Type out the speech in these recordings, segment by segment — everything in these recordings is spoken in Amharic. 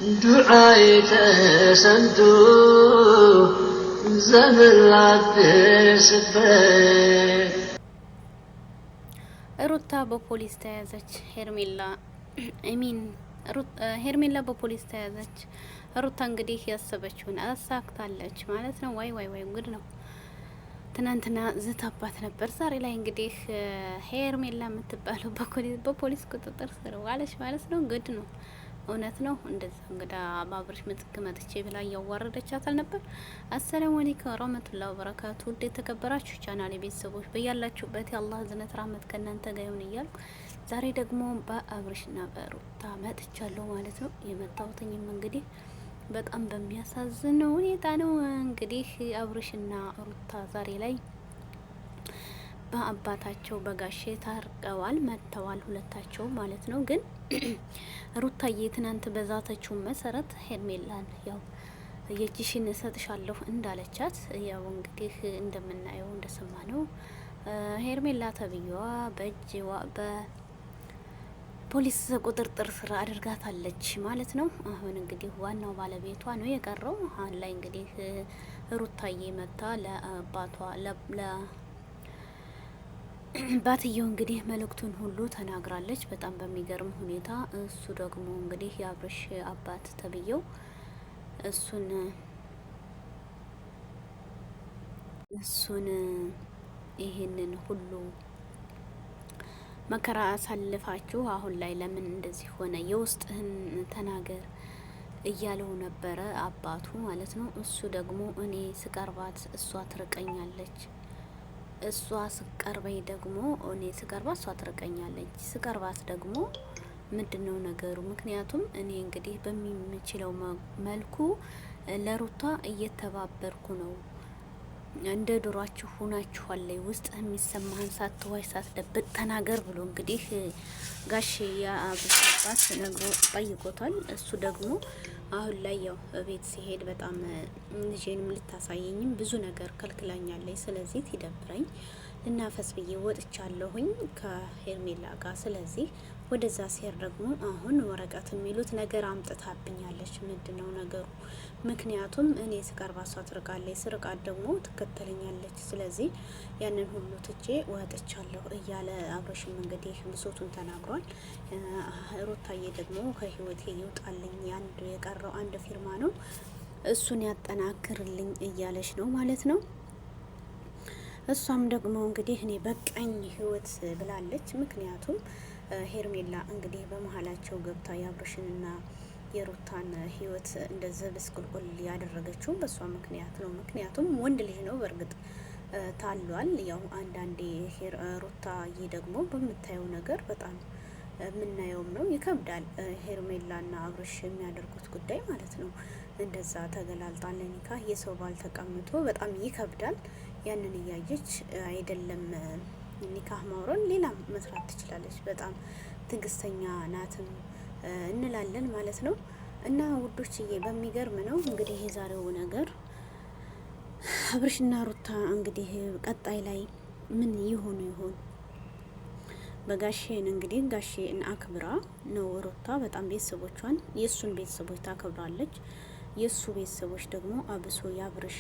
ዱዓይተ ሰንቱ ዘምላት ስበት ሩታ በፖሊስ ተያዘች። ሄርሜላ በፖሊስ ተያዘች። ሩታ እንግዲህ ያሰበችውን አሳክታለች ማለት ነው። ዋይ ዋይ ዋይ ጉድ ነው። ትናንትና ዝታባት ነበር። ዛሬ ላይ እንግዲህ ሄርሜላ የምትባለው በፖሊስ ቁጥጥር ስር ዋለች ማለት ነው። ጉድ ነው። እውነት ነው። እንደዛ እንግዳ ባብርሽ ምትክ መጥቼ ብላ እያዋረደቻት አልነበር? አሰላሙ አለይኩም ወራህመቱላሂ ወበረካቱ። ውድ የተከበራችሁ ቻናሌ ቤተሰቦች በያላችሁበት የአላህ ዝነት ራህመት ከእናንተ ጋር ይሁን እያልኩ ዛሬ ደግሞ በአብርሽና በሩታ መጥቻለሁ ማለት ነው። የመጣሁትኝም እንግዲህ በጣም በሚያሳዝን ሁኔታ ነው። እንግዲህ አብርሽና ሩታ ዛሬ ላይ በአባታቸው በጋሼ ታርቀዋል፣ መጥተዋል ሁለታቸው ማለት ነው። ግን ሩታዬ ትናንት በዛተችው መሰረት ሄርሜላን ያው የእጅሽን እሰጥሻለሁ እንዳለቻት ያው እንግዲህ እንደምናየው እንደሰማ ነው ሄርሜላ ተብዬዋ በፖሊስ ቁጥጥር ስር አድርጋታለች ማለት ነው። አሁን እንግዲህ ዋናው ባለቤቷ ነው የቀረው። አሁን ላይ እንግዲህ ሩታዬ መታ ለአባቷ ባትየው እንግዲህ መልእክቱን ሁሉ ተናግራለች። በጣም በሚገርም ሁኔታ እሱ ደግሞ እንግዲህ የአብርሽ አባት ተብዬው እሱን ይህንን ሁሉ መከራ አሳልፋችሁ አሁን ላይ ለምን እንደዚህ ሆነ? የውስጥህን ተናገር እያለው ነበረ አባቱ ማለት ነው። እሱ ደግሞ እኔ ስቀርባት እሷ ትርቀኛለች፣ እሷ ስቀርበኝ ደግሞ እኔ ስቀርባት እሷ ትርቀኛለች፣ ስቀርባት ደግሞ ምንድነው ነገሩ? ምክንያቱም እኔ እንግዲህ በሚችለው መልኩ ለሩታ እየተባበርኩ ነው። እንደ ዱሯችሁ ሆናችኋል። ውስጥ የሚሰማህን ሳትዋሽ ሳትደብቅ ተናገር ብሎ እንግዲህ ጋሽ የአብርሽ አባት ነግሮ ጠይቆታል። እሱ ደግሞ አሁን ላይ ያው ቤት ሲሄድ በጣም ልጄንም ልታሳየኝም ብዙ ነገር ከልክላኛለች፣ ስለዚህ ትደብረኝ ልናፈስ ብዬ ወጥቻለሁኝ ከሄርሜላ ጋር። ስለዚህ ወደዛ ሲሄድ ደግሞ አሁን ወረቀት የሚሉት ነገር አምጥታብኛለች። ምንድነው ነገሩ? ምክንያቱም እኔ ስቀርባ እሷ ትርቃለች፣ ስርቃት ደግሞ ትከተለኛለች። ስለዚህ ያንን ሁሉ ትቼ ወጥቻለሁ እያለ አብርሽም እንግዲህ ብሶቱን ተናግሯል። ሩታዬ ደግሞ ከህይወቴ ይውጣልኝ፣ የቀረው አንድ ፊርማ ነው፣ እሱን ያጠናክርልኝ እያለች ነው ማለት ነው። እሷም ደግሞ እንግዲህ እኔ በቃኝ ህይወት ብላለች። ምክንያቱም ሄርሜላ እንግዲህ በመሀላቸው ገብታ የአብርሽንና የሩታን ህይወት እንደዚህ ብስቁልቁል ያደረገችው በሷ ምክንያት ነው። ምክንያቱም ወንድ ልጅ ነው በእርግጥ ታሏል። ያው አንዳንዴ ሩታዬ ደግሞ በምታየው ነገር በጣም የምናየውም ነው፣ ይከብዳል። ሄርሜላና አብርሽ የሚያደርጉት ጉዳይ ማለት ነው። እንደዛ ተገላልጣ ለኒካ የሰው ባል ተቀምጦ በጣም ይከብዳል። ያንን እያየች አይደለም ኒካህ ማውረን ሌላ መስራት ትችላለች። በጣም ትዕግስተኛ ናትም እንላለን ማለት ነው። እና ውዶችዬ በሚገርም ነው እንግዲህ የዛሬው ነገር አብርሽና ሩታ እንግዲህ ቀጣይ ላይ ምን ይሆኑ ይሆን? በጋሼን እንግዲህ ጋሼን አክብራ ነው ሩታ በጣም ቤተሰቦቿን የእሱን ቤተሰቦች ታከብራለች። የእሱ ቤተሰቦች ደግሞ አብሶ የአብርሽ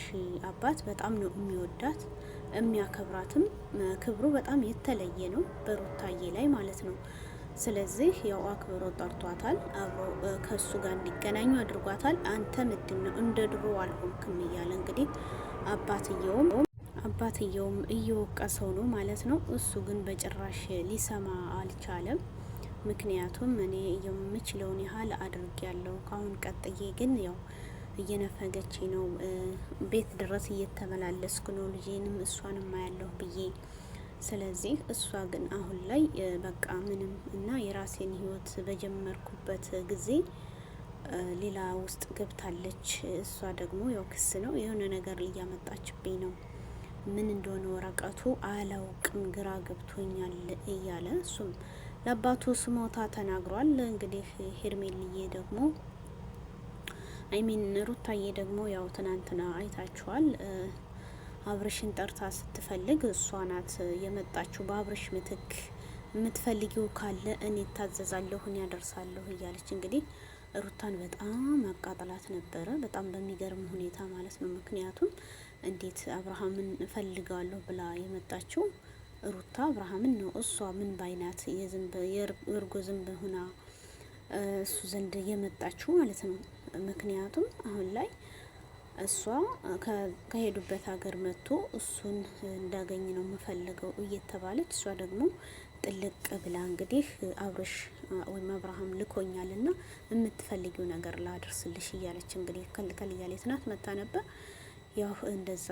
አባት በጣም ነው የሚወዳት የሚያከብራትም፣ ክብሩ በጣም የተለየ ነው በሩታዬ ላይ ማለት ነው። ስለዚህ ያው አክብሮ ጠርቷታል፣ አብሮ ከሱ ጋር እንዲገናኙ አድርጓታል። አንተ ምንድን ነው እንደ ድሮ አልሆንክም እያለ እንግዲህ አባትየውም እየወቀሰው ነው ማለት ነው። እሱ ግን በጭራሽ ሊሰማ አልቻለም። ምክንያቱም እኔ የምችለውን ያህል አድርጌያለሁ፣ ካሁን ቀጥዬ ግን ያው እየነፈገች ነው፣ ቤት ድረስ እየተመላለስኩ ነው፣ ልጄንም እሷንም አያለሁ ብዬ። ስለዚህ እሷ ግን አሁን ላይ በቃ ምንም እና የራሴን ህይወት በጀመርኩበት ጊዜ ሌላ ውስጥ ገብታለች። እሷ ደግሞ ያው ክስ ነው የሆነ ነገር እያመጣችብኝ ነው፣ ምን እንደሆነ ወረቀቱ አላውቅም፣ ግራ ገብቶኛል እያለ እሱም ለአባቱ ስሞታ ተናግሯል። እንግዲህ ሄርሜልዬ ደግሞ ሩታዬ ደግሞ ያው ትናንትና አይታችኋል። አብርሽን ጠርታ ስትፈልግ እሷ ናት የመጣችው። በአብርሽ ምትክ የምትፈልጊው ካለ እኔ ታዘዛለሁ፣ እኔ ያደርሳለሁ እያለች እንግዲህ ሩታን በጣም አቃጥላት ነበረ፣ በጣም በሚገርም ሁኔታ ማለት ነው። ምክንያቱም እንዴት አብርሃምን እፈልጋለሁ ብላ የመጣችው ሩታ አብርሃምን ነው። እሷ ምን ባይናት የእርጎ ዝንብ ሆና እሱ ዘንድ የመጣችው ማለት ነው። ምክንያቱም አሁን ላይ እሷ ከሄዱበት ሀገር መጥቶ እሱን እንዳገኝ ነው የምፈልገው እየተባለች እሷ ደግሞ ጥልቅ ብላ እንግዲህ አብርሽ ወይም አብርሃም ልኮኛል እና የምትፈልጊው ነገር ላድርስልሽ እያለች እንግዲህ ከልከል እያለች ናት መታ ነበር። ያው እንደዛ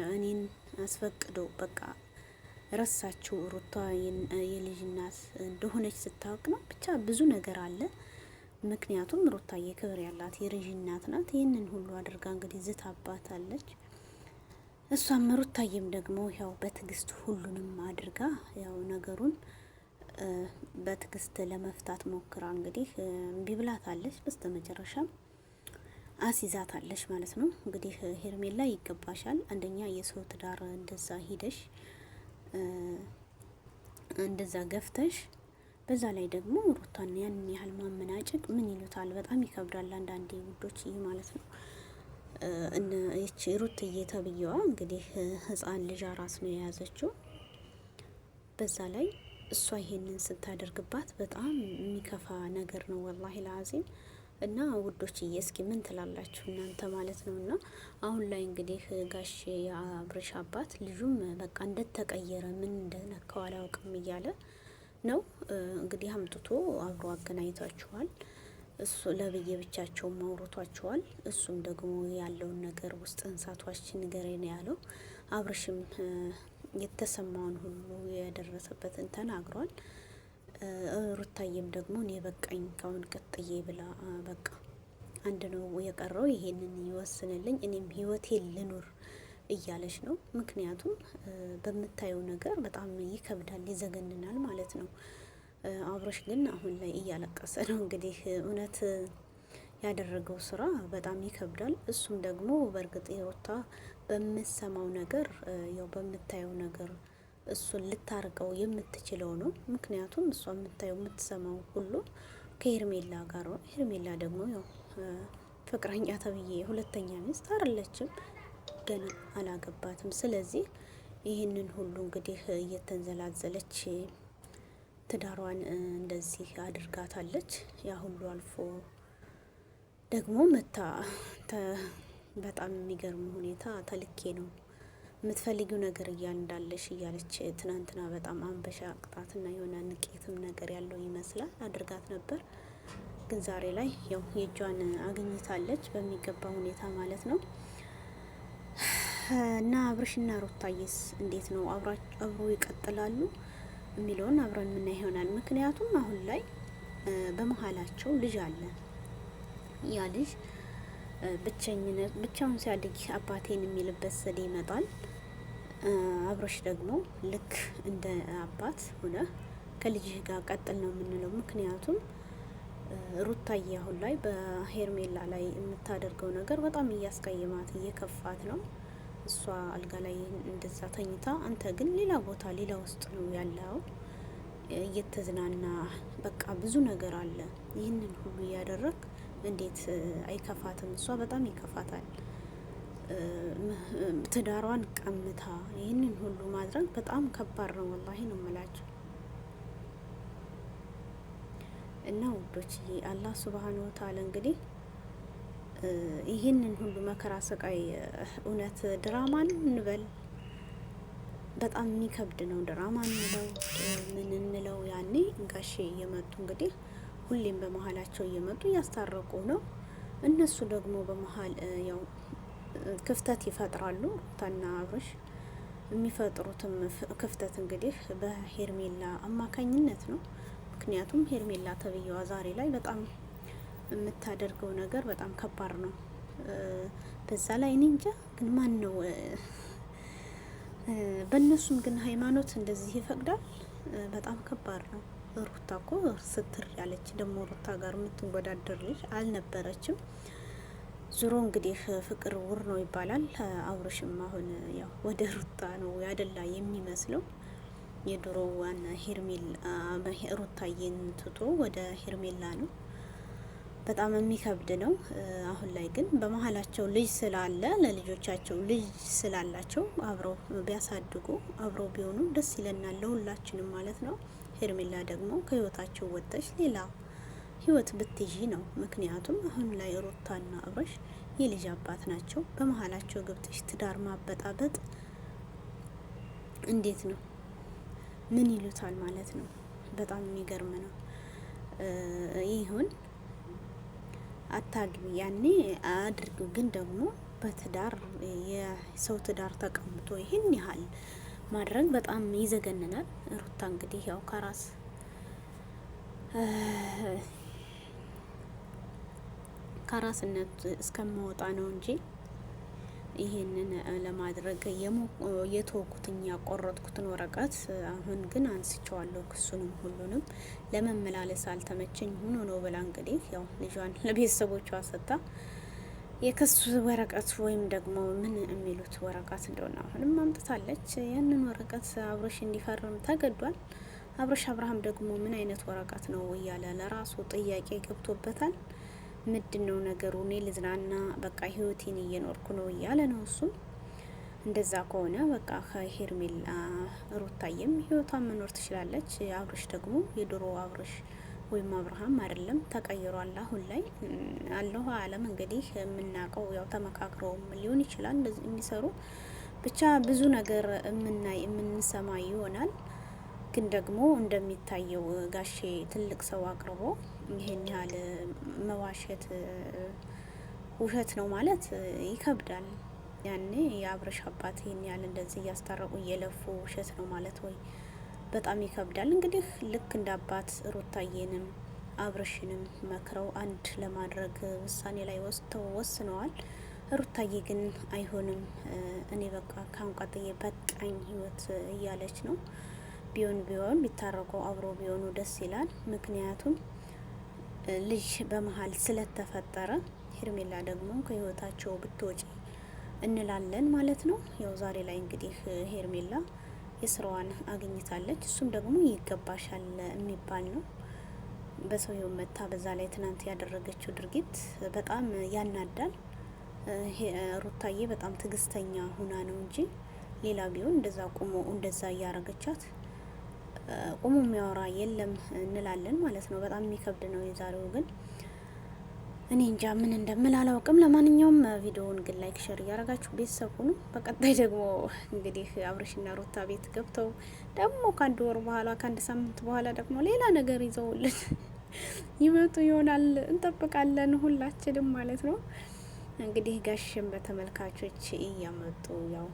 እኔን አስፈቅዶ በቃ ረሳችው ሩታ የልጅ እናት እንደሆነች ስታውቅ ነው። ብቻ ብዙ ነገር አለ። ምክንያቱም ሩታዬ ክብር ያላት የልጅ እናት ናት። ይህንን ሁሉ አድርጋ እንግዲህ ዝታባታለች። እሷም ሩታዬም ደግሞ ያው በትዕግስት ሁሉንም አድርጋ ያው ነገሩን በትዕግስት ለመፍታት ሞክራ እንግዲህ እምቢ ብላታለች። በስተመጨረሻም አስይዛታለች ማለት ነው። እንግዲህ ሄርሜላ ይገባሻል። አንደኛ የሰው ትዳር እንደዛ ሂደሽ እንደዛ ገፍተሽ፣ በዛ ላይ ደግሞ ሩታን ያን ያህል ማመናጨቅ ምን ይሉታል? በጣም ይከብዳል አንዳንዴ ውዶች ማለት ነው። ይቺ ሩትዬ ተብዬዋ እንግዲህ ህፃን ልጅ አራስ ነው የያዘችው። በዛ ላይ እሷ ይሄንን ስታደርግባት በጣም የሚከፋ ነገር ነው ወላሂ ለአዚም። እና ውዶችዬ እስኪ ምን ትላላችሁ እናንተ ማለት ነው። እና አሁን ላይ እንግዲህ ጋሽ የአብርሽ አባት ልጁም በቃ እንደተቀየረ ምን እንደነካው አላውቅም እያለ ነው እንግዲህ አምጥቶ አብሮ አገናኝቷቸዋል። እሱ ለብዬ ብቻቸው ማውሮቷቸዋል። እሱም ደግሞ ያለውን ነገር ውስጥ እንሳቷችን ንገረኝ ነው ያለው። አብርሽም የተሰማውን ሁሉ የደረሰበትን ተናግሯል። ሩታዬም ደግሞ እኔ በቃኝ ካሁን ቀጥዬ ብላ በቃ አንድ ነው የቀረው ይሄንን ይወስንልኝ እኔም ህይወቴን ልኑር እያለች ነው። ምክንያቱም በምታየው ነገር በጣም ይከብዳል፣ ይዘገንናል ማለት ነው። አብርሽ ግን አሁን ላይ እያለቀሰ ነው። እንግዲህ እውነት ያደረገው ስራ በጣም ይከብዳል። እሱም ደግሞ በእርግጥ ሩታ በምሰማው ነገር ያው በምታየው ነገር እሱን ልታርቀው የምትችለው ነው። ምክንያቱም እሷ የምታየው የምትሰማው ሁሉ ከሄርሜላ ጋር ነው። ሄርሜላ ደግሞ ያው ፍቅረኛ ተብዬ ሁለተኛ ሚስት አይደለችም፣ ገና አላገባትም። ስለዚህ ይህንን ሁሉ እንግዲህ እየተንዘላዘለች ትዳሯን እንደዚህ አድርጋታለች። ያ ሁሉ አልፎ ደግሞ መታ በጣም የሚገርም ሁኔታ ተልኬ ነው የምትፈልጊው ነገር እንዳለሽ እያለች ትናንትና በጣም አንበሻ ቅጣትና የሆነ ንቄትም ነገር ያለው ይመስላል አድርጋት ነበር። ግን ዛሬ ላይ ያው የእጇን አግኝታለች በሚገባ ሁኔታ ማለት ነው። እና አብርሽና ሩታዬስ እንዴት ነው? አብሮ ይቀጥላሉ የሚለውን አብረን የምናይ ይሆናል። ምክንያቱም አሁን ላይ በመሀላቸው ልጅ አለ። ያ ልጅ ብቸኝነት ብቻውን ሲያድግ አባቴን የሚልበት ዘዴ ይመጣል። አብርሽ ደግሞ ልክ እንደ አባት ሆነ ከልጅህ ጋር ቀጥል ነው የምንለው። ምክንያቱም ሩታዬ አሁን ላይ በሄርሜላ ላይ የምታደርገው ነገር በጣም እያስቀየማት እየከፋት ነው። እሷ አልጋ ላይ እንደዛ ተኝታ፣ አንተ ግን ሌላ ቦታ ሌላ ውስጥ ነው ያለው እየተዝናና በቃ ብዙ ነገር አለ። ይህንን ሁሉ እያደረግ እንዴት አይከፋትም? እሷ በጣም ይከፋታል። ትዳሯን ቀምታ ይህንን ሁሉ ማድረግ በጣም ከባድ ነው። ወላሂ ነው የምላቸው። እና ውዶች አላህ ሱብሃነሁ ወተዓላ እንግዲህ ይህንን ሁሉ መከራ ስቃይ እውነት ድራማን እንበል በጣም የሚከብድ ነው። ድራማ እንለው ምን እንለው ያኔ ጋሼ እየመጡ እንግዲህ ሁሌም በመሀላቸው እየመጡ እያስታረቁ ነው። እነሱ ደግሞ በመሀል ያው ክፍተት ይፈጥራሉ። ሩታና አብርሽ የሚፈጥሩትም ክፍተት እንግዲህ በሄርሜላ አማካኝነት ነው። ምክንያቱም ሄርሜላ ተብዬዋ ዛሬ ላይ በጣም የምታደርገው ነገር በጣም ከባድ ነው። በዛ ላይ እኔ እንጃ ግን ማን ነው በእነሱም ግን ሃይማኖት እንደዚህ ይፈቅዳል? በጣም ከባድ ነው። ሩታ እኮ ስትር ያለች ደግሞ ሩታ ጋር የምትወዳደር ልጅ አልነበረችም። ዙሮ እንግዲህ ፍቅር ውር ነው ይባላል። አብርሽም አሁን ያው ወደ ሩታ ነው ያደላ የሚመስለው። የድሮ ዋና ሄርሜላ ሩታዬን ትቶ ወደ ሄርሜላ ነው። በጣም የሚከብድ ነው። አሁን ላይ ግን በመሀላቸው ልጅ ስላለ ለልጆቻቸው ልጅ ስላላቸው አብረው ቢያሳድጉ አብረው ቢሆኑ ደስ ይለናል ለሁላችንም ማለት ነው። ሄርሜላ ደግሞ ከህይወታቸው ወጥተሽ ሌላ ህይወት ብትይዢ ነው። ምክንያቱም አሁን ላይ ሩታና አብረሽ የልጅ አባት ናቸው። በመሀላቸው ገብተሽ ትዳር ማበጣበጥ እንዴት ነው? ምን ይሉታል ማለት ነው? በጣም የሚገርም ነው። ይሁን አታግቢ ያኔ አድርጉ፣ ግን ደግሞ በትዳር የሰው ትዳር ተቀምጦ ይህን ያህል ማድረግ በጣም ይዘገንናል። ሩታ እንግዲህ ያው ከራስነት እስከማወጣ ነው እንጂ ይሄንን ለማድረግ የተወኩትን ያቆረጥኩትን ወረቀት አሁን ግን አንስቼዋለሁ። ክሱንም ሁሉንም ለመመላለስ አልተመቸኝ ሆኖ ነው ብላ እንግዲህ ያው ልጇን ለቤተሰቦቿ ሰጣ። የክሱ ወረቀት ወይም ደግሞ ምን የሚሉት ወረቀት እንደሆነ አሁንም አምጥታለች። ያንን ወረቀት አብሮሽ እንዲፈርም ተገዷል። አብሮሽ አብርሃም ደግሞ ምን አይነት ወረቀት ነው እያለ ለራሱ ጥያቄ ገብቶበታል። ምንድን ነው ነገሩ? እኔ ልዝናና በቃ ህይወቴን እየኖርኩ ነው እያለ ነው እሱም። እንደዛ ከሆነ በቃ ከሄርሜላ ሩታዬም ህይወቷን መኖር ትችላለች። አብሮሽ ደግሞ የድሮ አብሮሽ ወይም አብርሃም አይደለም፣ ተቀይሯል። አሁን ላይ አለሁ አለም እንግዲህ የምናውቀው ያው ተመካክረውም ሊሆን ይችላል እንደዚህ የሚሰሩ ብቻ ብዙ ነገር የምንሰማ ይሆናል። ግን ደግሞ እንደሚታየው ጋሼ ትልቅ ሰው አቅርቦ ይሄን ያህል መዋሸት ውሸት ነው ማለት ይከብዳል። ያኔ የአብረሽ አባት ይሄን ያህል እንደዚህ እያስታረቁ እየለፉ ውሸት ነው ማለት ወይ በጣም ይከብዳል። እንግዲህ ልክ እንደ አባት ሩታዬንም አብረሽንም መክረው አንድ ለማድረግ ውሳኔ ላይ ወስነዋል። ሩታዬ ግን አይሆንም፣ እኔ በቃ ካሁን ቀጥዬ በቃኝ ህይወት እያለች ነው። ቢሆን ቢታረቁ አብሮ ቢሆኑ ደስ ይላል። ምክንያቱም ልጅ በመሀል ስለተፈጠረ ሄርሜላ ደግሞ ከህይወታቸው ብትወጪ እንላለን ማለት ነው። ያው ዛሬ ላይ እንግዲህ ሄርሜላ የስራዋን አግኝታለች። እሱም ደግሞ ይገባሻል የሚባል ነው። በሰው ህይወት መታ በዛ ላይ ትናንት ያደረገችው ድርጊት በጣም ያናዳል። ሩታዬ በጣም ትዕግስተኛ ሁና ነው እንጂ ሌላ ቢሆን እንደዛ ቁሞ እንደዛ እያረገቻት ቁሞ የሚያወራ የለም እንላለን ማለት ነው። በጣም የሚከብድ ነው የዛሬው ግን እኔ እንጃ ምን እንደምል አላውቅም። ለማንኛውም ቪዲዮውን ግን ላይክ ሼር እያረጋችሁ ቤተሰብ ሁኑ። በቀጣይ ደግሞ እንግዲህ አብርሽና ሩታ ቤት ገብተው ደግሞ ከአንድ ወር በኋላ ከአንድ ሳምንት በኋላ ደግሞ ሌላ ነገር ይዘውልን ይመጡ ይሆናል እንጠብቃለን ሁላችንም ማለት ነው። እንግዲህ ጋሽም በተመልካቾች እያመጡ ያው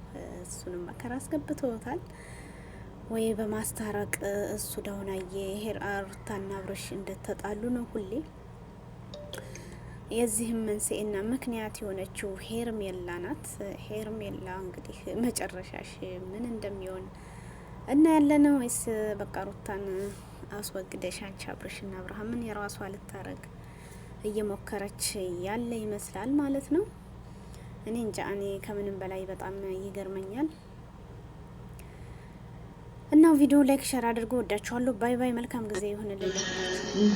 እሱንም መከራ አስገብተውታል ወይ በማስታረቅ እሱ ዳውናዬ ሩታና አብርሽ እንደተጣሉ ነው ሁሌ። የዚህም መንስኤና ምክንያት የሆነችው ሄርሜላ ናት። ሄርሜላ እንግዲህ መጨረሻሽ ምን እንደሚሆን እና ያለነው ወይስ በቃ ሩታን አስወግደሽ አንቺ አብርሽና አብርሃምን የራሷ ልታረግ እየሞከረች ያለ ይመስላል ማለት ነው። እኔ እንጃ፣ እኔ ከምንም በላይ በጣም ይገርመኛል። እና ቪዲዮ ላይክ ሼር አድርጎ ወዳችኋለሁ። ባይ ባይ። መልካም ጊዜ ይሁንልኝ።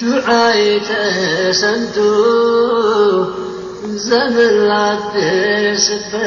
ዱዓይ ተሰምቶ ዘመን ላትደርስበት